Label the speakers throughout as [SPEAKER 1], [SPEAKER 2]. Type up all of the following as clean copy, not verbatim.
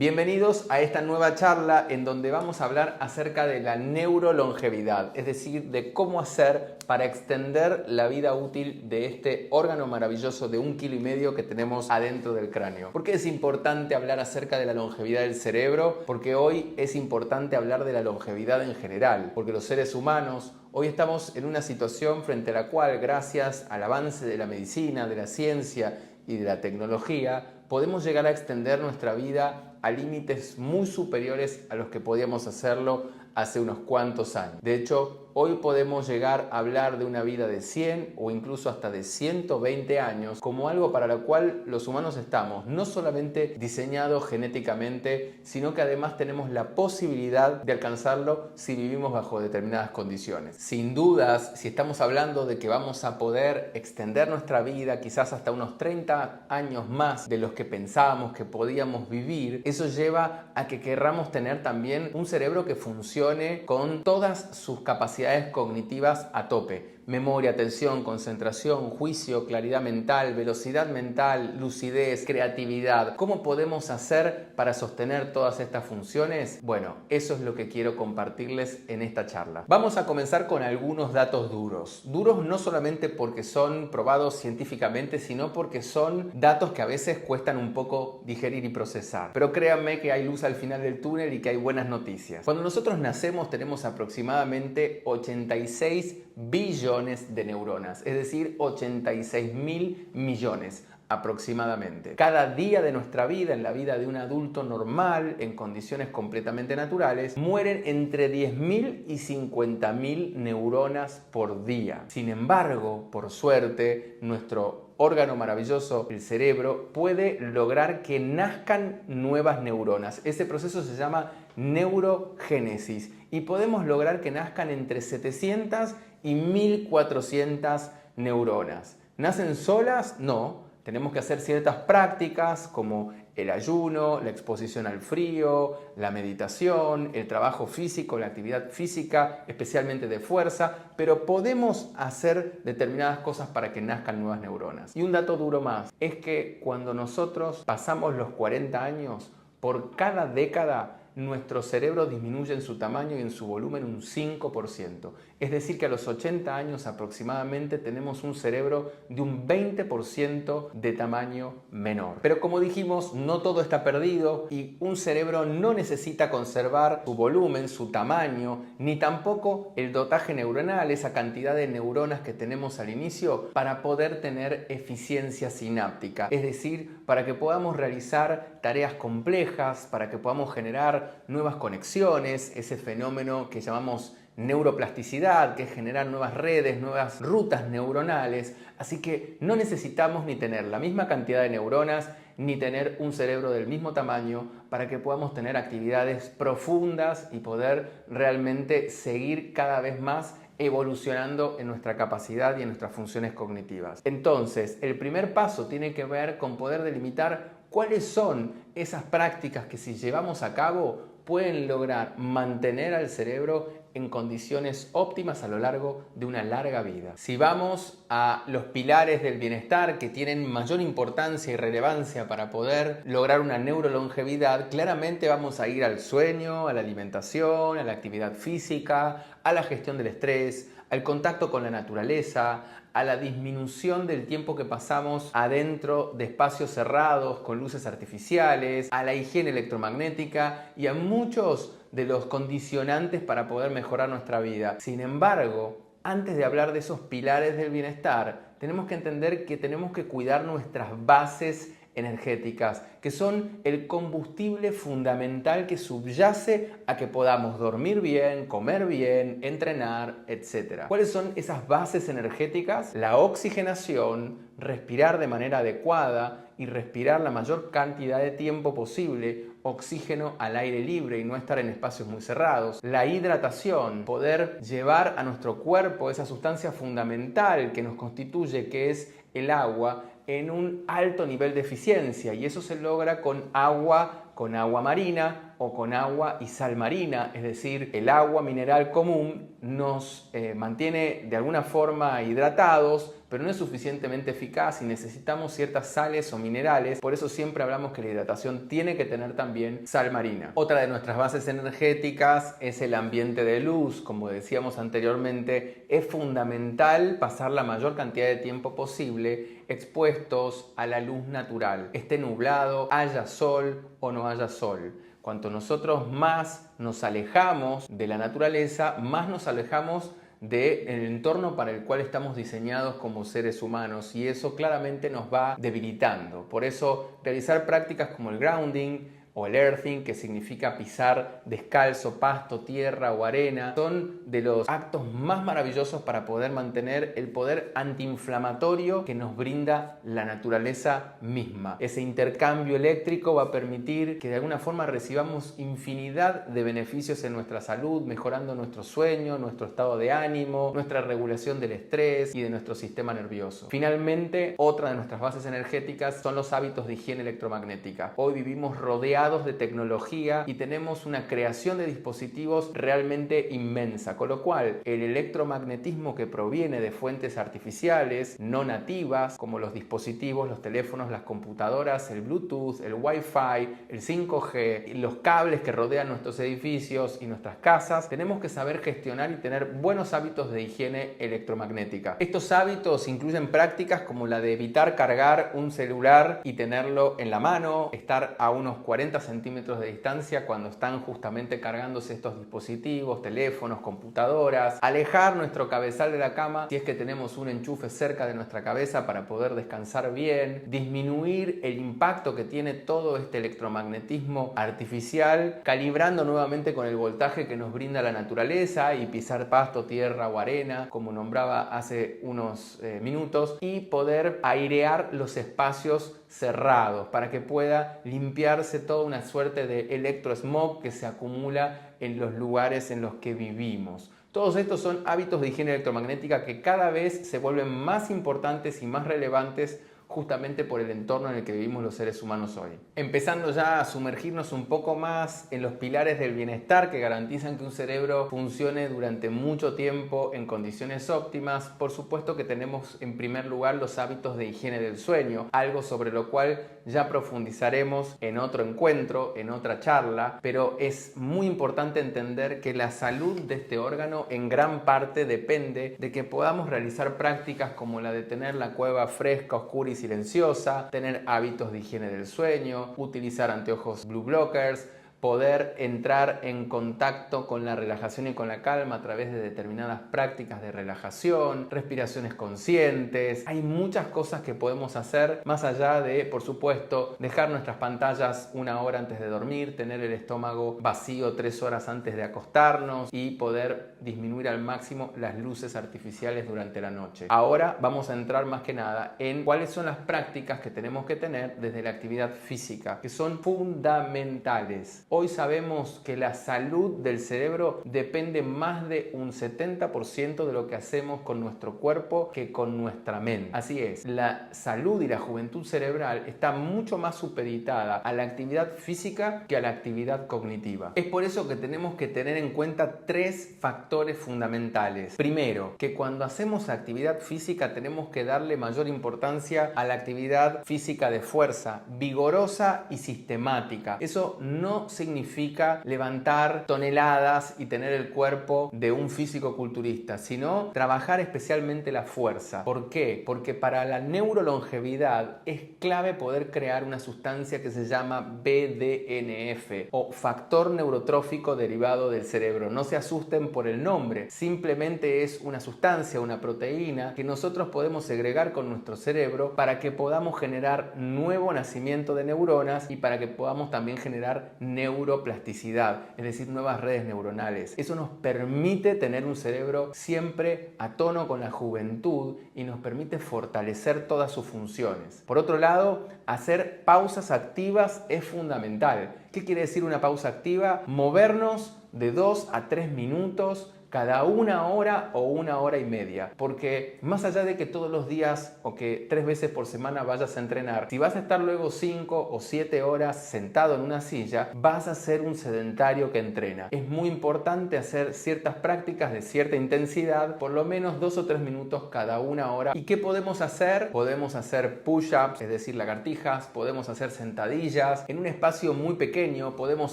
[SPEAKER 1] Bienvenidos a esta nueva charla en donde vamos a hablar acerca de la neurolongevidad, es decir, de cómo hacer para extender la vida útil de este órgano maravilloso de 1,5 kilos que tenemos adentro del cráneo. ¿Por qué es importante hablar acerca de la longevidad del cerebro? Porque hoy es importante hablar de la longevidad en general, porque los seres humanos hoy estamos en una situación frente a la cual, gracias al avance de la medicina, de la ciencia y de la tecnología, podemos llegar a extender nuestra vida a límites muy superiores a los que podíamos hacerlo hace unos cuantos años. De hecho, hoy podemos llegar a hablar de una vida de 100 o incluso hasta de 120 años como algo para lo cual los humanos estamos no solamente diseñados genéticamente, sino que además tenemos la posibilidad de alcanzarlo si vivimos bajo determinadas condiciones. Sin dudas, si estamos hablando de que vamos a poder extender nuestra vida quizás hasta unos 30 años más de los que pensábamos que podíamos vivir, eso lleva a que querramos tener también un cerebro que funcione con todas sus capacidades cognitivas a tope. Memoria, atención, concentración, juicio, claridad mental, velocidad mental, lucidez, creatividad. ¿Cómo podemos hacer para sostener todas estas funciones? Bueno, eso es lo que quiero compartirles en esta charla. Vamos a comenzar con algunos datos duros. Duros no solamente porque son probados científicamente, sino porque son datos que a veces cuestan un poco digerir y procesar. Pero créanme que hay luz al final del túnel y que hay buenas noticias. Cuando nosotros nacemos tenemos aproximadamente 86 billones de neuronas, es decir, 86.000 millones aproximadamente. Cada día de nuestra vida, en la vida de un adulto normal, en condiciones completamente naturales, mueren entre 10.000 y 50.000 neuronas por día. Sin embargo, por suerte, nuestro órgano maravilloso, el cerebro, puede lograr que nazcan nuevas neuronas. Ese proceso se llama neurogénesis y podemos lograr que nazcan entre 700 y 1.400 neuronas. ¿Nacen solas? No. Tenemos que hacer ciertas prácticas como el ayuno, la exposición al frío, la meditación, el trabajo físico, la actividad física, especialmente de fuerza, pero podemos hacer determinadas cosas para que nazcan nuevas neuronas. Y un dato duro más, es que cuando nosotros pasamos los 40 años, por cada década, nuestro cerebro disminuye en su tamaño y en su volumen un 5%. Es decir, que a los 80 años aproximadamente tenemos un cerebro de un 20% de tamaño menor. Pero como dijimos, no todo está perdido y un cerebro no necesita conservar su volumen, su tamaño, ni tampoco el dotaje neuronal, esa cantidad de neuronas que tenemos al inicio, para poder tener eficiencia sináptica. Es decir, para que podamos realizar tareas complejas, para que podamos generar nuevas conexiones, ese fenómeno que llamamos neuroplasticidad, que es generar nuevas redes, nuevas rutas neuronales. Así que no necesitamos ni tener la misma cantidad de neuronas, ni tener un cerebro del mismo tamaño para que podamos tener actividades profundas y poder realmente seguir cada vez más evolucionando en nuestra capacidad y en nuestras funciones cognitivas. Entonces, el primer paso tiene que ver con poder delimitar cuáles son esas prácticas que si llevamos a cabo pueden lograr mantener al cerebro en condiciones óptimas a lo largo de una larga vida. Si vamos a los pilares del bienestar que tienen mayor importancia y relevancia para poder lograr una neurolongevidad, claramente vamos a ir al sueño, a la alimentación, a la actividad física, a la gestión del estrés, al contacto con la naturaleza, a la disminución del tiempo que pasamos adentro de espacios cerrados con luces artificiales, a la higiene electromagnética y a muchos de los condicionantes para poder mejorar nuestra vida. Sin embargo, antes de hablar de esos pilares del bienestar, tenemos que entender que tenemos que cuidar nuestras bases energéticas, que son el combustible fundamental que subyace a que podamos dormir bien, comer bien, entrenar, etc. ¿Cuáles son esas bases energéticas? La oxigenación, respirar de manera adecuada y respirar la mayor cantidad de tiempo posible oxígeno al aire libre y no estar en espacios muy cerrados. La hidratación, poder llevar a nuestro cuerpo esa sustancia fundamental que nos constituye, que es el agua, en un alto nivel de eficiencia, y eso se logra con agua marina o con agua y sal marina, es decir, el agua mineral común nos mantiene de alguna forma hidratados, pero no es suficientemente eficaz y necesitamos ciertas sales o minerales. Por eso siempre hablamos que la hidratación tiene que tener también sal marina. Otra de nuestras bases energéticas es el ambiente de luz. Como decíamos anteriormente, es fundamental pasar la mayor cantidad de tiempo posible expuestos a la luz natural. Esté nublado, haya sol o no haya sol. Cuanto nosotros más nos alejamos de la naturaleza, más nos alejamos del entorno para el cual estamos diseñados como seres humanos, y eso claramente nos va debilitando. Por eso realizar prácticas como el grounding o el earthing, que significa pisar descalzo pasto, tierra o arena, son de los actos más maravillosos para poder mantener el poder antiinflamatorio que nos brinda la naturaleza misma. Ese intercambio eléctrico va a permitir que de alguna forma recibamos infinidad de beneficios en nuestra salud, mejorando nuestro sueño, nuestro estado de ánimo, nuestra regulación del estrés y de nuestro sistema nervioso. Finalmente, otra de nuestras bases energéticas son los hábitos de higiene electromagnética. Hoy vivimos rodeados de tecnología y tenemos una creación de dispositivos realmente inmensa, con lo cual el electromagnetismo que proviene de fuentes artificiales no nativas, como los dispositivos, los teléfonos, las computadoras, el Bluetooth, el Wi-Fi, el 5G, los cables que rodean nuestros edificios y nuestras casas, tenemos que saber gestionar y tener buenos hábitos de higiene electromagnética. Estos hábitos incluyen prácticas como la de evitar cargar un celular y tenerlo en la mano, estar a unos 40 centímetros de distancia cuando están justamente cargándose estos dispositivos, teléfonos, computadoras, alejar nuestro cabezal de la cama si es que tenemos un enchufe cerca de nuestra cabeza para poder descansar bien, disminuir el impacto que tiene todo este electromagnetismo artificial, calibrando nuevamente con el voltaje que nos brinda la naturaleza, y pisar pasto, tierra o arena, como nombraba hace unos minutos, y poder airear los espacios cerrados para que pueda limpiarse toda una suerte de electrosmog que se acumula en los lugares en los que vivimos. Todos estos son hábitos de higiene electromagnética que cada vez se vuelven más importantes y más relevantes justamente por el entorno en el que vivimos los seres humanos hoy. Empezando ya a sumergirnos un poco más en los pilares del bienestar que garantizan que un cerebro funcione durante mucho tiempo en condiciones óptimas, por supuesto que tenemos en primer lugar los hábitos de higiene del sueño, algo sobre lo cual ya profundizaremos en otro encuentro, en otra charla, pero es muy importante entender que la salud de este órgano en gran parte depende de que podamos realizar prácticas como la de tener la cueva fresca, oscura y silenciosa, tener hábitos de higiene del sueño, utilizar anteojos blue blockers, poder entrar en contacto con la relajación y con la calma a través de determinadas prácticas de relajación, respiraciones conscientes. Hay muchas cosas que podemos hacer más allá de, por supuesto, dejar nuestras pantallas 1 hora antes de dormir, tener el estómago vacío 3 horas antes de acostarnos y poder disminuir al máximo las luces artificiales durante la noche. Ahora vamos a entrar más que nada en cuáles son las prácticas que tenemos que tener desde la actividad física, que son fundamentales. Hoy sabemos que la salud del cerebro depende más de un 70% de lo que hacemos con nuestro cuerpo que con nuestra mente. Así es, la salud y la juventud cerebral está mucho más supeditada a la actividad física que a la actividad cognitiva. Es por eso que tenemos que tener en cuenta 3 factores fundamentales. Primero, que cuando hacemos actividad física tenemos que darle mayor importancia a la actividad física de fuerza, vigorosa y sistemática. Eso no significa levantar toneladas y tener el cuerpo de un físico-culturista, sino trabajar especialmente la fuerza. ¿Por qué? Porque para la neurolongevidad es clave poder crear una sustancia que se llama BDNF o factor neurotrófico derivado del cerebro. No se asusten por el nombre, simplemente es una sustancia, una proteína que nosotros podemos segregar con nuestro cerebro para que podamos generar nuevo nacimiento de neuronas y para que podamos también generar neuroplasticidad, es decir, nuevas redes neuronales. Eso nos permite tener un cerebro siempre a tono con la juventud y nos permite fortalecer todas sus funciones. Por otro lado, hacer pausas activas es fundamental. ¿Qué quiere decir una pausa activa? Movernos de 2 a 3 minutos cada 1 hora o 1 hora y media. Porque más allá de que todos los días o que 3 veces por semana vayas a entrenar, si vas a estar luego 5 o 7 horas sentado en una silla, vas a ser un sedentario que entrena. Es muy importante hacer ciertas prácticas de cierta intensidad, por lo menos 2 o 3 minutos cada 1 hora. ¿Y qué podemos hacer? Podemos hacer push-ups, es decir, lagartijas, podemos hacer sentadillas en un espacio muy pequeño, podemos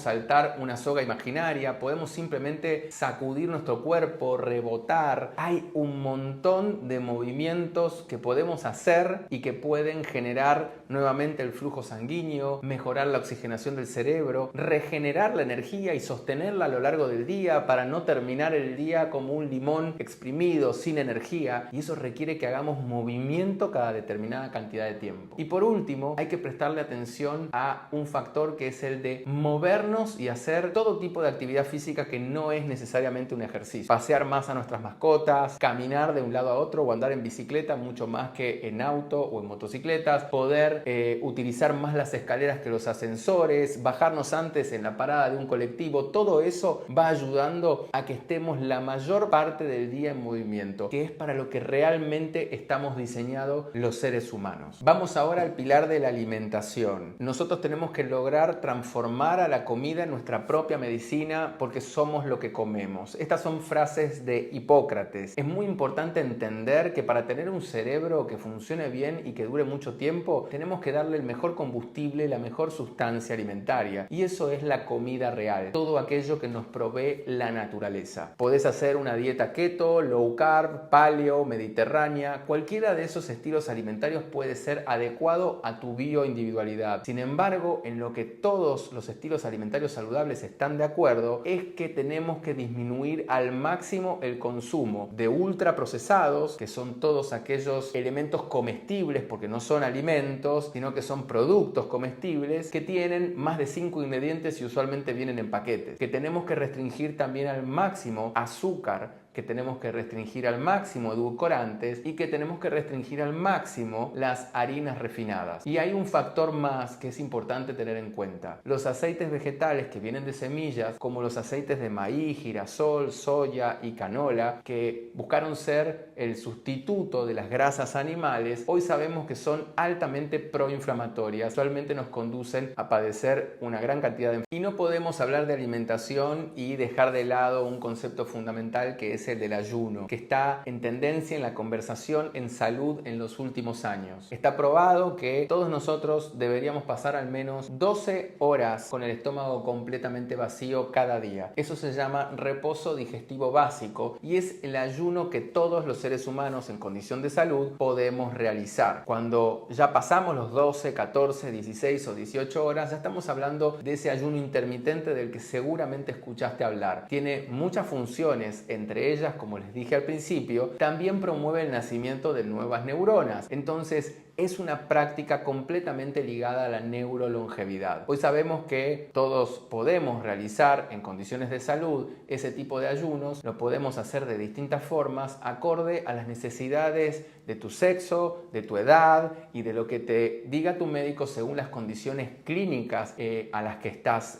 [SPEAKER 1] saltar una soga imaginaria, podemos simplemente sacudir nuestro cuerpo, rebotar. Hay un montón de movimientos que podemos hacer y que pueden generar nuevamente el flujo sanguíneo, mejorar la oxigenación del cerebro, regenerar la energía y sostenerla a lo largo del día para no terminar el día como un limón exprimido, sin energía, y eso requiere que hagamos movimiento cada determinada cantidad de tiempo. Y por último, hay que prestarle atención a un factor que es el de movernos y hacer todo tipo de actividad física que no es necesariamente un ejercicio. Pasear más a nuestras mascotas, caminar de un lado a otro o andar en bicicleta mucho más que en auto o en motocicletas, poder utilizar más las escaleras que los ascensores, bajarnos antes en la parada de un colectivo. Todo eso va ayudando a que estemos la mayor parte del día en movimiento, que es para lo que realmente estamos diseñados los seres humanos. Vamos ahora al pilar de la alimentación. Nosotros tenemos que lograr transformar a la comida en nuestra propia medicina porque somos lo que comemos. Estas son frases de Hipócrates. Es muy importante entender que para tener un cerebro que funcione bien y que dure mucho tiempo, tenemos que darle el mejor combustible, la mejor sustancia alimentaria, y eso es la comida real, todo aquello que nos provee la naturaleza. Podés hacer una dieta keto, low carb, paleo, mediterránea, cualquiera de esos estilos alimentarios puede ser adecuado a tu bioindividualidad. Sin embargo, en lo que todos los estilos alimentarios saludables están de acuerdo es que tenemos que disminuir al máximo el consumo de ultraprocesados, que son todos aquellos elementos comestibles, porque no son alimentos, sino que son productos comestibles que tienen más de 5 ingredientes y usualmente vienen en paquetes. Que tenemos que restringir también al máximo azúcar, que tenemos que restringir al máximo edulcorantes y que tenemos que restringir al máximo las harinas refinadas. Y hay un factor más que es importante tener en cuenta. Los aceites vegetales que vienen de semillas, como los aceites de maíz, girasol, soya y canola, que buscaron ser el sustituto de las grasas animales, hoy sabemos que son altamente proinflamatorias. Actualmente nos conducen a padecer una gran cantidad de enfermedades. Y no podemos hablar de alimentación y dejar de lado un concepto fundamental que es el del ayuno, que está en tendencia en la conversación en salud en los últimos años. Está probado que todos nosotros deberíamos pasar al menos 12 horas con el estómago completamente vacío cada día. Eso se llama reposo digestivo básico y es el ayuno que todos los seres humanos en condición de salud podemos realizar. Cuando ya pasamos los 12, 14, 16 o 18 horas, ya estamos hablando de ese ayuno intermitente del que seguramente escuchaste hablar. Tiene muchas funciones, entre ellas, como les dije al principio, también promueve el nacimiento de nuevas neuronas. Entonces, es una práctica completamente ligada a la neurolongevidad. Hoy sabemos que todos podemos realizar en condiciones de salud ese tipo de ayunos, lo podemos hacer de distintas formas acorde a las necesidades de tu sexo, de tu edad y de lo que te diga tu médico según las condiciones clínicas a las que estás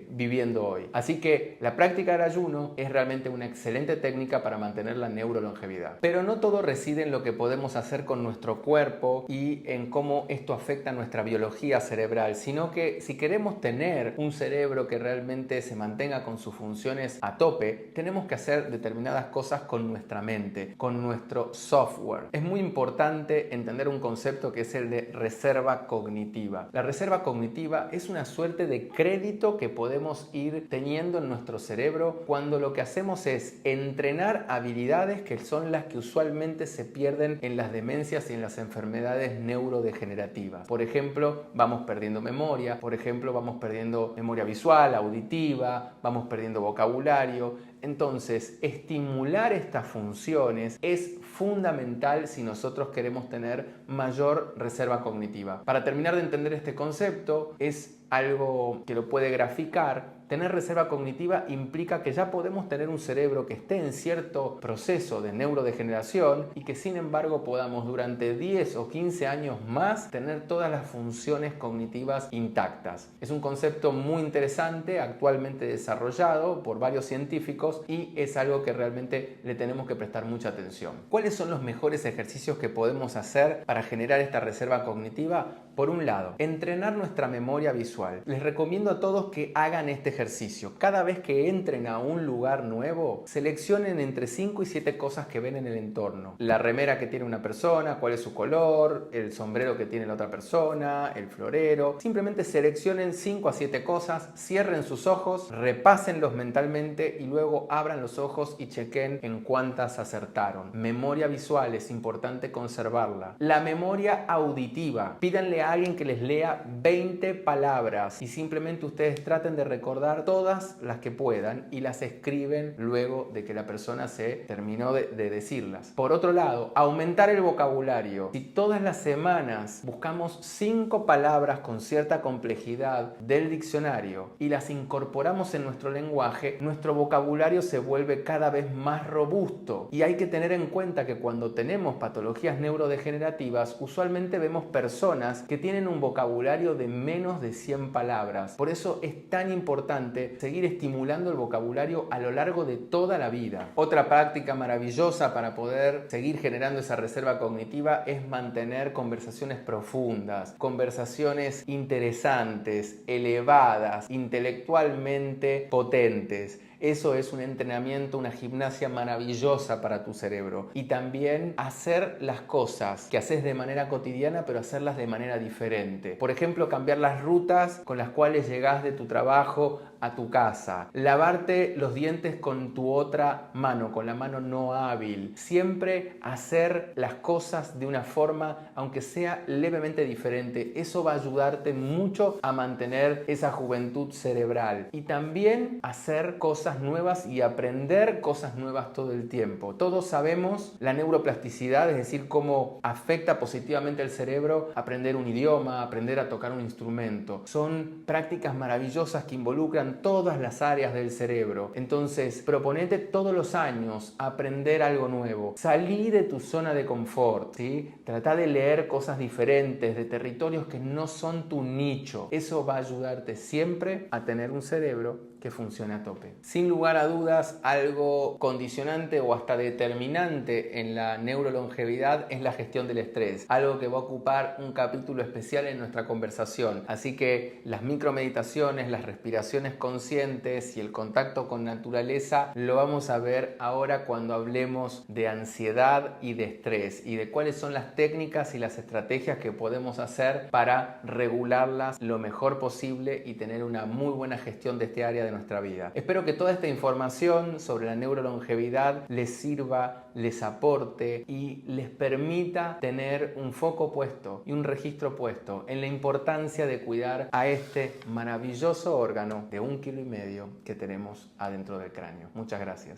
[SPEAKER 1] viviendo hoy. Así que la práctica del ayuno es realmente una excelente técnica para mantener la neurolongevidad. Pero no todo reside en lo que podemos hacer con nuestro cuerpo y en cómo esto afecta nuestra biología cerebral, sino que si queremos tener un cerebro que realmente se mantenga con sus funciones a tope, tenemos que hacer determinadas cosas con nuestra mente, con nuestro software. Es muy importante entender un concepto que es el de reserva cognitiva. La reserva cognitiva es una suerte de crédito que podemos ir teniendo en nuestro cerebro cuando lo que hacemos es entrenar habilidades que son las que usualmente se pierden en las demencias y en las enfermedades neurodegenerativas. Por ejemplo, vamos perdiendo memoria, por ejemplo, vamos perdiendo memoria visual, auditiva, vamos perdiendo vocabulario. Entonces, estimular estas funciones es fundamental si nosotros queremos tener mayor reserva cognitiva. Para terminar de entender este concepto, es algo que lo puede graficar Tener reserva cognitiva implica que ya podemos tener un cerebro que esté en cierto proceso de neurodegeneración y que sin embargo podamos durante 10 o 15 años más tener todas las funciones cognitivas intactas. Es un concepto muy interesante, actualmente desarrollado por varios científicos, y es algo que realmente le tenemos que prestar mucha atención. ¿Cuáles son los mejores ejercicios que podemos hacer para generar esta reserva cognitiva? Por un lado, entrenar nuestra memoria visual. Les recomiendo a todos que hagan este ejercicio. Cada vez que entren a un lugar nuevo, seleccionen entre 5 y 7 cosas que ven en el entorno. La remera que tiene una persona, cuál es su color, el sombrero que tiene la otra persona, el florero. Simplemente seleccionen 5 a 7 cosas, cierren sus ojos, repásenlos mentalmente y luego abran los ojos y chequen en cuántas acertaron. Memoria visual, es importante conservarla. La memoria auditiva. Pídanle a alguien que les lea 20 palabras y simplemente ustedes traten de recordar todas las que puedan y las escriben luego de que la persona se terminó de decirlas. Por otro lado, aumentar el vocabulario. Si todas las semanas buscamos 5 palabras con cierta complejidad del diccionario y las incorporamos en nuestro lenguaje, nuestro vocabulario se vuelve cada vez más robusto. Y hay que tener en cuenta que cuando tenemos patologías neurodegenerativas, usualmente vemos personas que tienen un vocabulario de menos de 100 palabras. Por eso es tan importante seguir estimulando el vocabulario a lo largo de toda la vida. Otra práctica maravillosa para poder seguir generando esa reserva cognitiva es mantener conversaciones profundas, conversaciones interesantes, elevadas, intelectualmente potentes. Eso es un entrenamiento, una gimnasia maravillosa para tu cerebro. Y también hacer las cosas que haces de manera cotidiana, pero hacerlas de manera diferente. Por ejemplo, cambiar las rutas con las cuales llegás de tu trabajo a tu casa. Lavarte los dientes con tu otra mano, con la mano no hábil. Siempre hacer las cosas de una forma, aunque sea levemente diferente. Eso va a ayudarte mucho a mantener esa juventud cerebral. Y también hacer cosas nuevas y aprender cosas nuevas todo el tiempo. Todos sabemos la neuroplasticidad, es decir, cómo afecta positivamente el cerebro aprender un idioma, aprender a tocar un instrumento. Son prácticas maravillosas que involucran todas las áreas del cerebro. Entonces, proponete todos los años aprender algo nuevo. Salí de tu zona de confort, ¿sí? Trata de leer cosas diferentes, de territorios que no son tu nicho. Eso va a ayudarte siempre a tener un cerebro que funcione a tope. Sin lugar a dudas, algo condicionante o hasta determinante en la neurolongevidad es la gestión del estrés, algo que va a ocupar un capítulo especial en nuestra conversación. Así que las micromeditaciones, las respiraciones conscientes y el contacto con naturaleza lo vamos a ver ahora cuando hablemos de ansiedad y de estrés y de cuáles son las técnicas y las estrategias que podemos hacer para regularlas lo mejor posible y tener una muy buena gestión de este área de nuestra vida. Espero que toda esta información sobre la neurolongevidad les sirva, les aporte y les permita tener un foco puesto y un registro puesto en la importancia de cuidar a este maravilloso órgano de 1,5 kilos que tenemos adentro del cráneo. Muchas gracias.